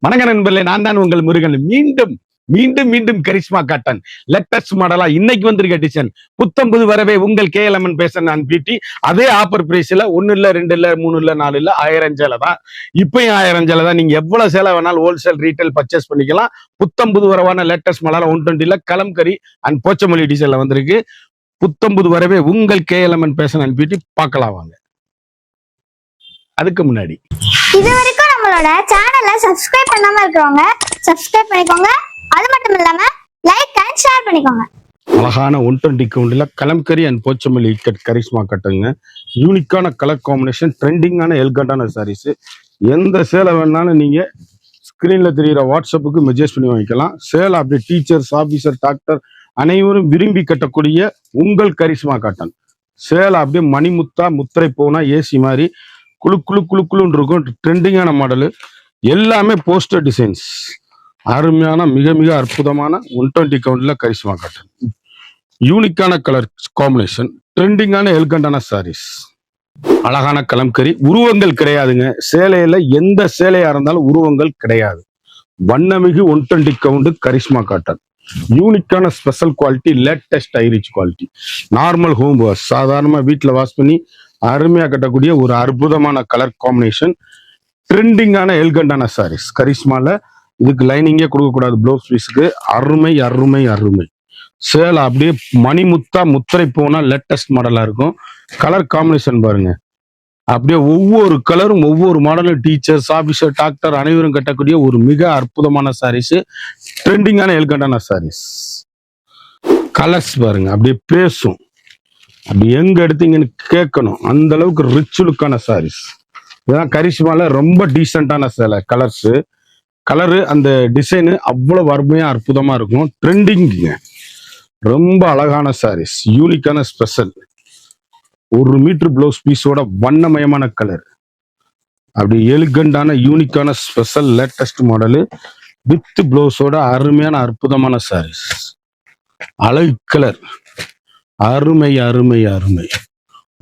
வணக்கம் நண்பர்களே, நான் தான் உங்கள் முருகன். மீண்டும் மீண்டும் மீண்டும் கரிஷ்மா காட்டன் லேட்டஸ்ட் மாடலா இன்னைக்கு வந்திருக்க டிசைன் புத்தம்பது வரவே உங்கள் KLMN பேச நான் பிடி. அதே ஆஃபர் பிரைஸ்ல 1 இல்ல 2 இல்ல 3 இல்ல 4 இல்ல 1000 சேலை தான். இப்பயும் 1000 சேலை தான். நீங்க எவ்வளவு சேலை வேணாலும் ஹோல்சேல் ரீட்டைல் பர்ச்சேஸ் பண்ணிக்கலாம். புத்தம்பது வரவான லேட்டஸ்ட் மாடலா 120 கலம்கரி அண்ட் போச்சமல்லி டிசைன்ல வந்திருக்கு. புத்தம்பது வரவே உங்கள் KLMN பேச நான் பிடி. பார்க்கலாம் வாங்க. அதுக்கு முன்னாடி இது வரைக்கும் நம்மளோட சேனலை சப்ஸ்கிரைப் பண்ணாம இருக்கிறவங்க சப்ஸ்கிரைப் பண்ணிக்கோங்க. அது மட்டும் இல்லாம லைக் அண்ட் ஷேர் பண்ணிக்கோங்க. அழகான 120 கவுண்டில் கலம்கரி அண்ட் போச்சமல்லி கரிஷ்மா கட்டுங்க. யூனிக்கான கலர் காம்பினேஷன், ட்ரெண்டிங்கான எல்கண்டான சாரீஸ். எந்த சேலை வேணாலும் நீங்க ஸ்கிரீன்ல தெரிகிற வாட்ஸ்அப்புக்கு மெசேஜ் பண்ணி வாங்கிக்கலாம். சேலை அப்படியே டீச்சர்ஸ், ஆபீசர், டாக்டர் அனைவரும் விரும்பி கட்டக்கூடிய உங்கள் கரிஷ்மா காட்டன் சேலை அப்படியே மணிமுத்தா முத்திரை போனா ஏசி மாதிரி குழு குழு குழு குழுன்னு இருக்கும். ட்ரெண்டிங்கான மாடலு, எல்லாமே போஸ்டர் டிசைன்ஸ். அருமையான மிக மிக அற்புதமான 120 கவுண்ட்ல கரிஷ்மா காட்டன். யூனிக்கான கலர் காம்பினேஷன், ட்ரெண்டிங்கான எல்கண்டான சாரீஸ். அழகான கலம்கரி, உருவங்கள் கிடையாதுங்க. சேலையில எந்த சேலையா இருந்தாலும் உருவங்கள் கிடையாது. வண்ணமிகு 120 கவுண்ட் கரிஷ்மா காட்டன். யூனிக்கான special quality, latest ஐரிச் quality. Normal home wash, சாதாரணமா வீட்டில் வாஷ் பண்ணி அருமையா கட்டக்கூடிய ஒரு அற்புதமான கலர் காம்பினேஷன். ட்ரெண்டிங்கான எல்கண்டான சாரீஸ் கரிஷ்மால. இதுக்கு லைனிங்கே கொடுக்கக்கூடாது ப்ளவுஸ் பீஸுக்கு. அருமை அருமை அருமை. சேலை அப்படியே மணிமுத்தா முத்திரை போனா லேட்டஸ்ட் மாடலா இருக்கும். கலர் காம்பினேஷன் பாருங்க, அப்படியே ஒவ்வொரு கலரும் ஒவ்வொரு மாடலும் டீச்சர்ஸ், ஆபீசர், டாக்டர் அனைவரும் கட்டக்கூடிய ஒரு மிக அற்புதமான சாரீஸ். ட்ரெண்டிங்கான எல்கண்டான சாரீஸ். கலர்ஸ் பாருங்க, அப்படியே பேசும். அப்படி எங்க எடுத்தீங்கன்னு கேட்கணும், அந்த அளவுக்கு ரிச் லுக்கான சாரீஸ். இதெல்லாம் கரிஷ்மால ரொம்ப டீசென்டான சேலை. கலரு அந்த டிசைனு அவ்வளவு அருமையா அற்புதமா இருக்கும். ட்ரெண்டிங்க, ரொம்ப அழகான சாரீஸ். யூனிக்கான ஸ்பெஷல் 1 மீட்டர் பிளவுஸ் பீஸோட வண்ணமயமான கலர். அப்படி எலிகண்டான யூனிக்கான ஸ்பெஷல் லேட்டஸ்ட் மாடலு வித் பிளவுஸோட அருமையான அற்புதமான சாரீஸ். அழகு கலர், அருமை அருமை அருமை.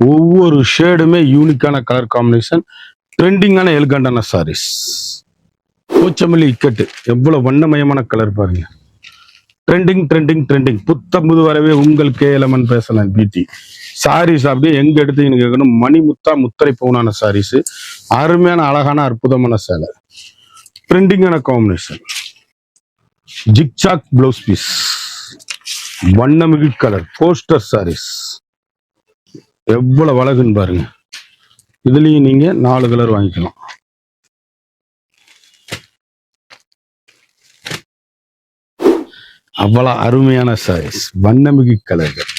ஒவ்வொரு ஷேடுமே யூனிக்கான கலர் காம்பினேஷன். ட்ரெண்டிங்கான எலிகண்டான சாரீஸ். போச்சமல்லி இக்கட்டு எவ்வளவு வண்ணமயமான கலர் பாருங்க. Trending trending trending. புத்தம்பது வரவே உங்கள் KLMN பேசலாம் பிடி. சாரீஸ் அப்படியே எங்க எடுத்தீங்கன்னு கேட்கணும், மணிமுத்தா முத்திரை பவுனான சாரீஸ். அருமையான அழகான அற்புதமான சேலை. ட்ரெண்டிங்கான காம்பினேஷன். ஜிக்சாக் பிளவுஸ் பீஸ், வண்ணமிகு கலர் போஸ்டர் சாரீஸ். எவ்வளவு அழகுன்னு பாருங்க. இதுலயும் நீங்க 4 கலர் வாங்கிக்கலாம். அவ்வளவு அருமையான சாரீஸ், வண்ணமிகு கலர்கள்.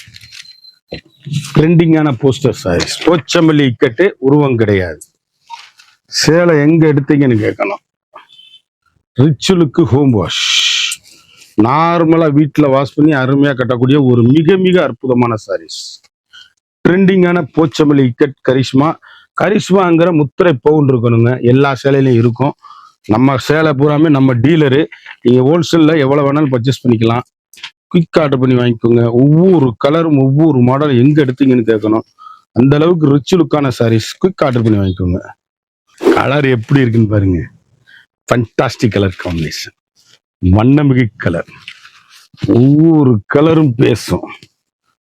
ட்ரெண்டிங்கான போஸ்டர் சாரீஸ். போச்சமல்லி இக்கட்டு, உருவம் கிடையாது. சேலை எங்க எடுத்தீங்கன்னு கேட்கணும். ரிச்சுலுக்கு ஹோம் வாஷ், நார்மலா வீட்டுல வாஷ் பண்ணி அருமையா கட்டக்கூடிய ஒரு மிக மிக அற்புதமான சாரீஸ். ட்ரெண்டிங்கான போச்சமல்லி இக்கட் கரிஷ்மா. கரிஷ்மாங்கிற முத்திரை பவுன் இருக்கணுங்க, எல்லா சேலையிலும் இருக்கும். நம்ம சேலை பூராமே நம்ம டீலரு. நீங்க ஹோல்சேல்ல எவ்வளவு வேணாலும் பர்ச்சேஸ் பண்ணிக்கலாம். குயிக் ஆர்டர் பண்ணி வாங்கிக்கோங்க. ஒவ்வொரு கலரும் ஒவ்வொரு மாடல் எங்க எடுத்தீங்கன்னு கேட்கணும், அந்த அளவுக்கு ரிச் லுக்கான சாரீஸ். குயிக் ஆர்டர் பண்ணி வாங்கிக்கோங்க. கலர் எப்படி இருக்குன்னு பாருங்க, ஃபண்டாஸ்டிக் கலர் காம்பினேஷன், வண்ணமிகு கலர். ஒவ்வொரு கலரும் பேசும்.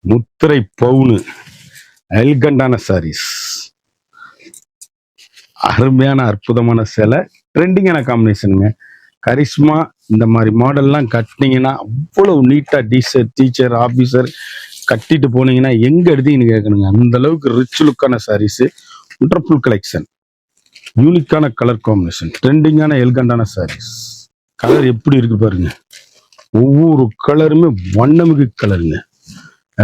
முத்திரை பவுனு, எல்கண்டான சாரீஸ். அருமையான அற்புதமான சேலை. ட்ரெண்டிங்கான காம்பினேஷனுங்க. கரிஷ்மா இந்த மாதிரி மாடல்லாம் கட்டினீங்கன்னா அவ்வளவு நீட்டா டீச்சர், ஆபீசர் கட்டிட்டு போனீங்கன்னா எங்க எடுத்தீங்கன்னு கேட்கணுங்க, அந்த அளவுக்கு ரிச் லுக்கான சாரீஸ். ஒண்டர்ஃபுல் கலெக்ஷன், யூனிக்கான கலர் காம்பினேஷன், ட்ரெண்டிங்கான எல்கண்டான சாரீஸ். கலர் எப்படி இருக்கு பாருங்க, ஒவ்வொரு கலருமே வண்ணமிகு கலருங்க.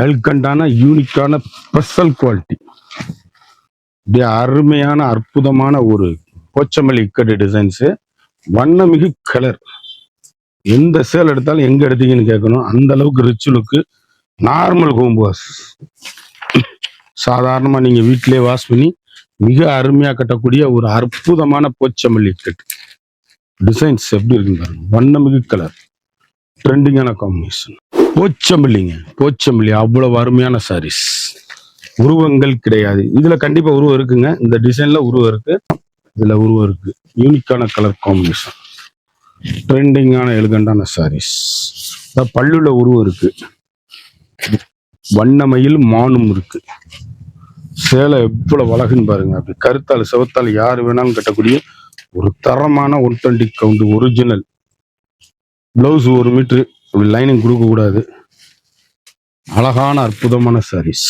எல்கண்டான யூனிக்கான ஸ்பெஷல் குவாலிட்டி. இப்படி அருமையான அற்புதமான ஒரு போச்சமல்லி இக்கட்டு டிசைன்ஸ். வண்ணமிகு கலர். எந்த சேல் எடுத்தாலும் எங்க எடுத்தீங்கன்னு கேட்கணும், அந்த அளவுக்கு ரிச் லுக்கு. நார்மல் ஹோம் வாஷ், சாதாரணமா நீங்க வீட்டிலேயே வாஷ் பண்ணி மிக அருமையா கட்டக்கூடிய ஒரு அற்புதமான போச்சமல்லி இக்கட்டு டிசைன்ஸ். எப்படி இருக்குன்னு பாருங்க, வண்ணமிகு கலர், ட்ரெண்டிங்கான காம்பினேஷன். போச்சமல்லிங்க, போச்சமல்லி அவ்வளவு அருமையான சாரீஸ். உருவங்கள் கிடையாது. இதுல கண்டிப்பா உருவம் இருக்குங்க. இந்த டிசைன்ல உருவம் இருக்கு, இதுல உருவம் இருக்கு. யூனிக்கான கலர் காம்பினேஷன். ட்ரெண்டிங்கான எலிகண்டான சாரீஸ். பல்லுல உருவம் இருக்கு, வண்ணமயில் மானும் இருக்கு. சேலை எவ்வளவு அழகுன்னு பாருங்க. அப்படி கருத்தால் சிவத்தால் யாரு வேணாலும் கட்டக்கூடிய ஒரு தரமான 120 கவுண்ட் ஒரிஜினல். பிளவுஸ் 1 மீட்டர், அப்படி லைனிங் கொடுக்க கூடாது. அழகான அற்புதமான சாரீஸ்.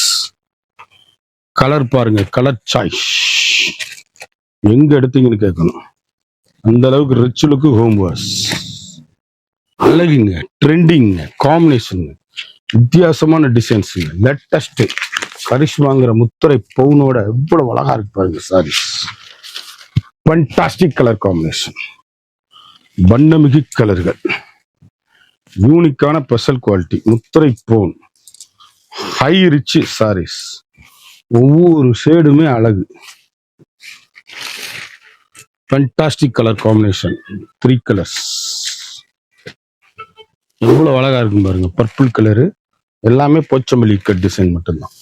கலர் பாருங்க, கலர் சாய்ஸ் எங்க எடுத்தீங்கன்னு கேட்கணும். அந்த அளவுக்கு ரிச் லுக்கு, ஹோம் வாஷ், அழகுங்க, ட்ரெண்டிங்க, காம்பினேஷன், வித்தியாசமான டிசைன்ஸுங்க, லேட்டஸ்ட் கரிஷ்மாங்கிற முத்திரை பவுனோட எவ்வளவு அழகா இருக்கு பாருங்க சாரீஸ். ஃபண்டாஸ்டிக் கலர் காம்பினேஷன், வண்ணமிகு கலர்கள், யூனிக்கான ஸ்பெஷல் குவாலிட்டி, முத்திரை பவுன், ஹை ரிச் சாரீஸ். ஒவ்வொரு ஷேடுமே அழகு. ஃபண்டாஸ்டிக் கலர் காம்பினேஷன், 3 கலர்ஸ் எவ்வளவு அழகா இருக்கும் பாருங்க. பர்பிள் கலரு, எல்லாமே போச்சம்பள்ளி கட் டிசைன் மட்டும்தான்.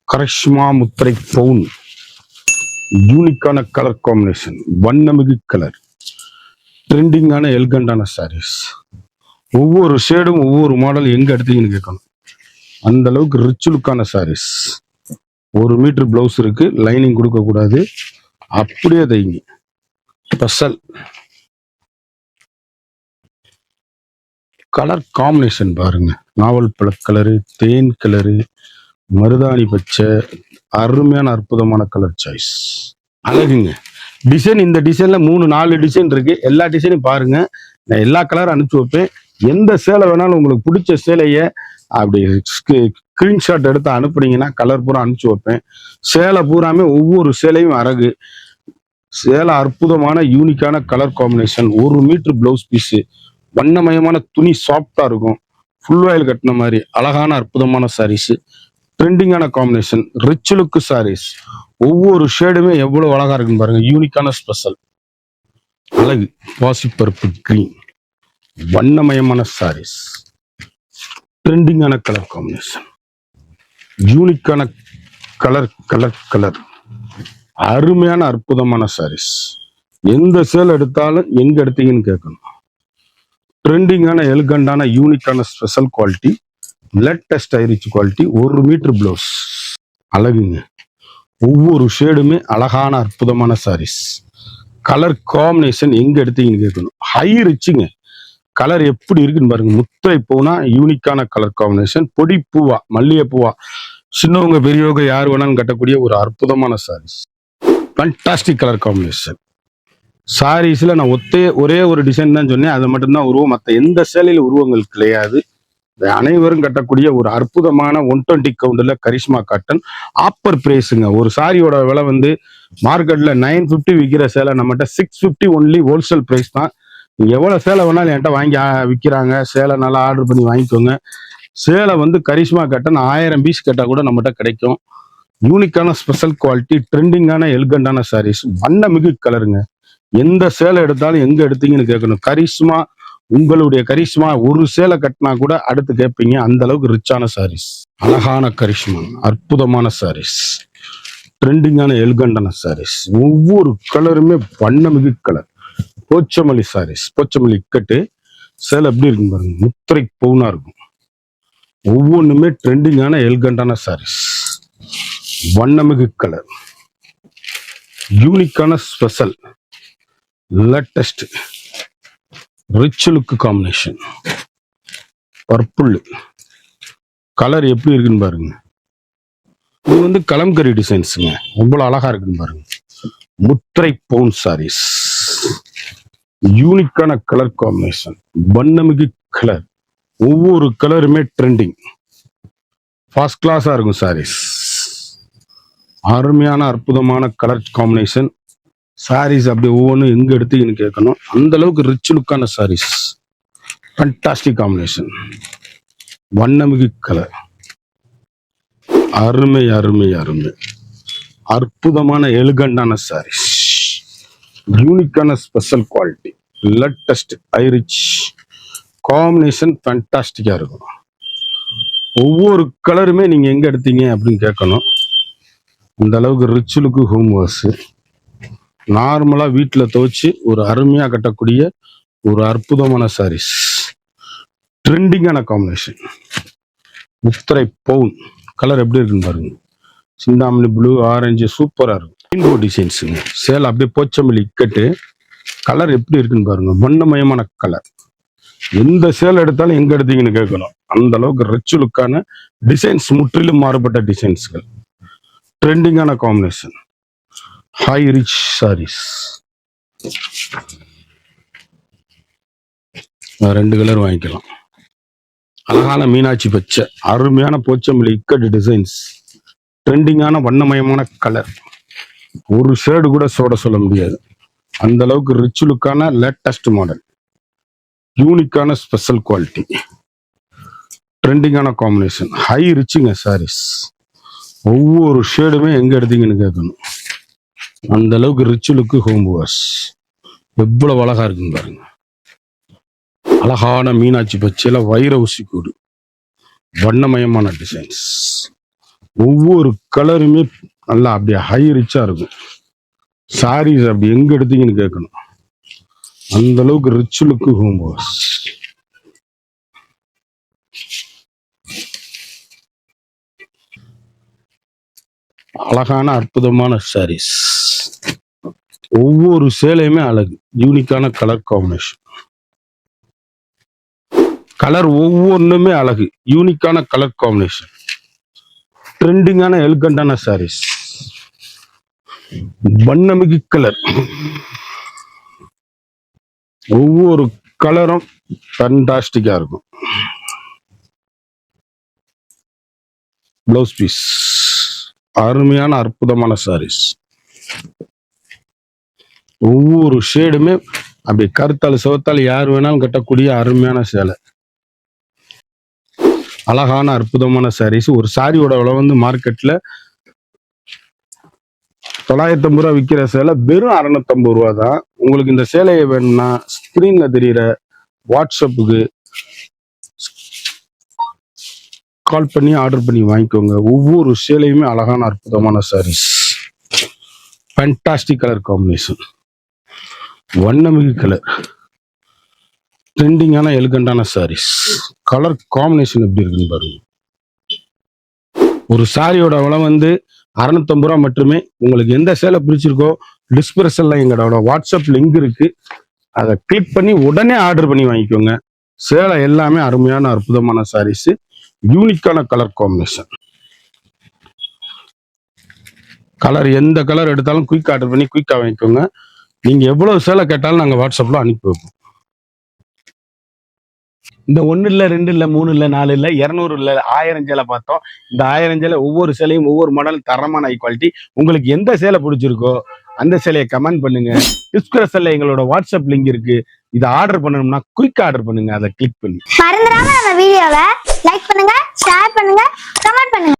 கரிஷ்மா முத்திரை பவுன், யூனிக்கான கலர் காம்பினேஷன், வண்ணமிகு கலர், ட்ரெண்டிங்கான எலிகண்டான சாரீஸ். ஒவ்வொரு ஷேடும் ஒவ்வொரு மாடல் எங்க எடுத்தீங்கன்னு கேட்கணும். அந்த அளவுக்கு ரிச் லுக்கான சாரீஸ். 1 மீட்டர் பிளவுஸ் இருக்கு, லைனிங் கொடுக்க கூடாது, அப்படியே தைங்க. ஸ்பெஷல் கலர் காம்பினேஷன் பாருங்க. நாவல் பழ கலரு, தேன் கலரு, மருதாணி பச்சை, அருமையான அற்புதமான கலர் சாய்ஸ். அழகுங்க. டிசைன் இந்த டிசைன்ல 3-4 டிசைன் இருக்கு. எல்லா டிசைனையும் பாருங்க. நான் எல்லா கலரும் அனுப்பிச்சு வைப்பேன். எந்த சேலை வேணாலும் உங்களுக்கு பிடிச்ச சேலையை அப்படி ஸ்கிரீன்ஷாட் எடுத்து அனுப்புனீங்கன்னா கலர் பூரா அனுப்பிச்சு வைப்பேன். சேலை பூராமே ஒவ்வொரு சேலையும் அழகு. சேலை அற்புதமான யூனிக்கான colour combination, 1 metre blouse piece, வண்ணமயமான துணி, சாஃப்டா இருக்கும், ஃபுல் ஆயில் கட்டின மாதிரி அழகான அற்புதமான சாரீஸ். ட்ரெண்டிங்கான காம்பினேஷன், ரிச் லுக்கு சாரீஸ். ஒவ்வொரு ஷேடுமே எவ்வளவு அழகா இருக்குன்னு பாருங்க. யூனிக்கான ஸ்பெஷல் அழகு, பாசிப்பருப்பு கிரீன், வண்ணமயமான சாரீஸ், ட்ரெண்டிங்கான கலர் காம்பினேஷன், யூனிக்கான கலர் கலர் கலர், அருமையான அற்புதமான சாரீஸ். எந்த சேல் எடுத்தாலும் எங்க எடுத்தீங்கன்னு கேட்கணும். ட்ரெண்டிங்கான எலிகண்டான யூனிக்கான special quality, latest rich quality, 1 metre blouse. அழகுங்க. ஒவ்வொரு ஷேடுமே அழகான அற்புதமான சாரீஸ். கலர் காம்பினேஷன் எங்க எடுத்தீங்கன்னு கேட்கணும். ஹை ரிச்சுங்க. கலர் எப்படி இருக்குன்னு பாருங்க. முத்திரை பூனா யூனிக்கான கலர் காம்பினேஷன், பொடி பூவா, மல்லிகை பூவா, சின்னவங்க பெரியவங்க யார் வேணாலும் கட்டக்கூடிய ஒரு அற்புதமான சாரீஸ். Fantastic colour combination. சாரீஸ்ல நான் ஒரே ஒரு டிசைன் தான் சொன்னேன், அது மட்டும்தான் உருவம். மற்ற எந்த சேலையில உருவங்கள் கிடையாது. அனைவரும் கட்டக்கூடிய ஒரு அற்புதமான 120 கவுண்ட்ல கரிஷ்மா காட்டன் ஆப்பர் பிரைஸுங்க. ஒரு சாரியோட விலை வந்து மார்க்கெட்ல 950 விற்கிற சேலை நம்மகிட்ட 650 ஒன்லி ஹோல்சேல் பிரைஸ் தான். நீங்க எவ்வளவு சேலை வேணாலும் என்கிட்ட வாங்கி விற்கிறாங்க. சேலை நல்லா ஆர்டர் பண்ணி வாங்கிக்கோங்க. சேலை வந்து கரிஷ்மா காட்டன் 1000 பீஸ் கேட்டா கூட நம்மகிட்ட கிடைக்கும். யூனிக்கான ஸ்பெஷல் குவாலிட்டி, ட்ரெண்டிங்கான எலிகண்டான சாரீஸ், வண்ணமிகு கலருங்க. எந்த சேலை எடுத்தாலும் எங்க எடுத்தீங்கன்னு கேட்கணும். கரிஷ்மா, உங்களுடைய கரிஷ்மா ஒரு சேலை கட்டினா கூட அடுத்து கேட்பீங்க. அந்த அளவுக்கு ரிச்சான சாரீஸ். அழகான கரிஷ்மா, அற்புதமான சாரீஸ், ட்ரெண்டிங்கான எலிகண்டான சாரீஸ். ஒவ்வொரு கலருமே வண்ணமிகு கலர். போச்சமல்லி சாரீஸ், போச்சமல்லி இக்கட்டு சேலை எப்படி இருக்கும் பாருங்க. முத்திரை பவுனா இருக்கும். ஒவ்வொன்றுமே ட்ரெண்டிங்கான எலிகண்டான சாரீஸ், வண்ணமிகு கலர், யூனிக்கான special, latest rich look combination. Purple colour எப்படி இருக்குன்னு பாருங்க. இது வந்து கலம்கரி டிசைன்ஸுங்க. எவ்வளவு அழகா இருக்குன்னு பாருங்க. முத்திரை பவுன் சாரீஸ், யூனிக்கான கலர் காம்பினேஷன், வண்ணமிகு கலர். ஒவ்வொரு கலருமே ட்ரெண்டிங், ஃபர்ஸ்ட் கிளாஸா இருக்கும் சாரீஸ். அருமையான அற்புதமான கலர் காம்பினேஷன் சாரீஸ். அப்படி ஒவ்வொன்றும் எங்க எடுத்தீங்கன்னு கேட்கணும். அந்த அளவுக்கு ரிச் லுக்கான சாரீஸ். ஃபண்டாஸ்டிக் காம்பினேஷன், வண்ணமிகு கலர், அருமை அருமை அருமை, அற்புதமான எலிகண்டான சாரீஸ், யூனிக்கான special quality, latest rich combination. ஃபண்டாஸ்டிக்கா இருக்கும். ஒவ்வொரு கலருமே நீங்க எங்க எடுத்தீங்க அப்படின்னு கேட்கணும். அந்த அளவுக்கு ரிச் லுக்கு, ஹோம் வாஷ், நார்மலா வீட்டுல துவைச்சு ஒரு அருமையா கட்டக்கூடிய ஒரு அற்புதமான சாரீஸ், ட்ரெண்டிங்கான காம்பினேஷன். முத்திரை பவுன் கலர் எப்படி இருக்குன்னு பாருங்க. சிந்தாமணி ப்ளூ, ஆரஞ்சு, சூப்பரா இருக்கும். ரெயின்போ டிசைன்ஸுங்க. சேலை அப்படியே போச்சமல்லி இக்கட்டு. கலர் எப்படி இருக்குன்னு பாருங்க. வண்ணமயமான கலர். எந்த சேலை எடுத்தாலும் எங்க எடுத்தீங்கன்னு கேட்கணும். அந்த அளவுக்கு ரிச் லுக்கான டிசைன்ஸ், முற்றிலும் மாறுபட்ட டிசைன்ஸ்கள். ட்ரெண்டிங்கான combination. High rich sarees. 2 colour வாங்கிக்கலாம். அழகான மீனாட்சி பச்சை, அருமையான போச்சமல்லி இக்கட்டு டிசைன்ஸ், ட்ரெண்டிங்கான வண்ணமயமான கலர். ஒரு ஷேடு கூட சொல்ல முடியாது. அந்த அளவுக்கு ரிச் லுக்கான லேட்டஸ்ட் மாடல், யூனிக்கான ஸ்பெஷல் குவாலிட்டி, ட்ரெண்டிங்கான காம்பினேஷன். ஹை ரிச்சுங்க சாரீஸ். ஒவ்வொரு ஷேடுமே எங்க எடுத்தீங்கன்னு கேட்கணும். அந்த அளவுக்கு ரிச் லுக்கு ஹோம் வாஷ். எவ்வளவு அழகா இருக்குன்னு பாருங்க. அழகான மீனாட்சி பச்சையில வைர ஊசி கூடு, வண்ணமயமான டிசைன்ஸ். ஒவ்வொரு கலருமே நல்லா அப்படியே ஹை ரிச்சா இருக்கும். சாரீஸ் அப்படி எங்க எடுத்தீங்கன்னு கேட்கணும். அந்த அளவுக்கு ரிச் லுக்கு ஹோம் வாஷ். அழகான அற்புதமான சாரீஸ். ஒவ்வொரு சேலையுமே அழகு, யூனிக்கான கலர் காம்பினேஷன். கலர் ஒவ்வொன்றுமே அழகு, யூனிக்கான கலர் காம்பினேஷன். ட்ரெண்டிங்கான எலிகண்டான சாரீஸ். வண்ணமிகு கலர். ஒவ்வொரு கலரும் ஃபேண்டாஸ்டிக்கா இருக்கும். Blouse piece. அருமையான அற்புதமான சாரீஸ். ஒவ்வொரு ஷேடுமே அப்படி கருத்தால் சிவத்தால் யார் வேணாலும் கட்டக்கூடிய அருமையான சேலை. அழகான அற்புதமான சாரீஸ். ஒரு சாரியோட விலை வந்து மார்க்கெட்ல 950 ரூபா விற்கிற சேலை வெறும் 650 ரூபா தான். உங்களுக்கு இந்த சேலையை வேணும்னா ஸ்கிரீன்ல தெரியுற வாட்ஸ்அப்புக்கு கால் பண்ணி ஆர்டர் பண்ணி வாங்கிக்கோங்க. ஒவ்வொரு சேலையுமே அழகான அற்புதமான சாரீஸ். ஃபேண்டாஸ்டிக் கலர் காம்பினேஷன், வண்ணமிகு கலர், ட்ரெண்டிங்கான எலிகண்டான சாரீஸ். கலர் காம்பினேஷன் எப்படி இருக்குன்னு பாருங்க. ஒரு சாரியோட விலை வந்து 650 ரூபா மட்டுமே. உங்களுக்கு எந்த சேலை பிடிச்சிருக்கோ டிஸ்கிரிப்ஷன்ல எங்களோட வாட்ஸ்அப் லிங்க் இருக்கு, அதை கிளிக் பண்ணி உடனே ஆர்டர் பண்ணி வாங்கிக்கோங்க. சேலை எல்லாமே அருமையான அற்புதமான சாரீஸ், யூனிக்கான கலர் காம்பினேஷன். கலர் எந்த கலர் எடுத்தாலும் குயிக் ஆர்டர் பண்ணி குயிக்கா வாங்கிக்கோங்க. நீங்க எவ்வளவு சேலை கேட்டாலும் நாங்க வாட்ஸ்அப்ல அனுப்பி வைப்போம். இந்த 1 இல்ல 2 இல்ல 3 இல்ல 4 இல்ல 200 இல்ல 1000 சேலை பார்த்தோம். இந்த 1000 சேலை ஒவ்வொரு சேலையும் ஒவ்வொரு மாடல், தரமான ஹை குவாலிட்டி. உங்களுக்கு எந்த சேலை பிடிச்சிருக்கோ அந்த சேலையை கமெண்ட் பண்ணுங்க. டிஸ்கிரிப்ஷன்ல எங்களோட வாட்ஸ்அப் லிங்க் இருக்கு. இதை ஆர்டர் பண்ணணும்னா குயிக் ஆர்டர் பண்ணுங்க, அதை கிளிக் பண்ணி. மறந்துடாம நம்ம வீடியோவை லைக் பண்ணுங்க, ஷேர் பண்ணுங்க, கமெண்ட் பண்ணுங்க.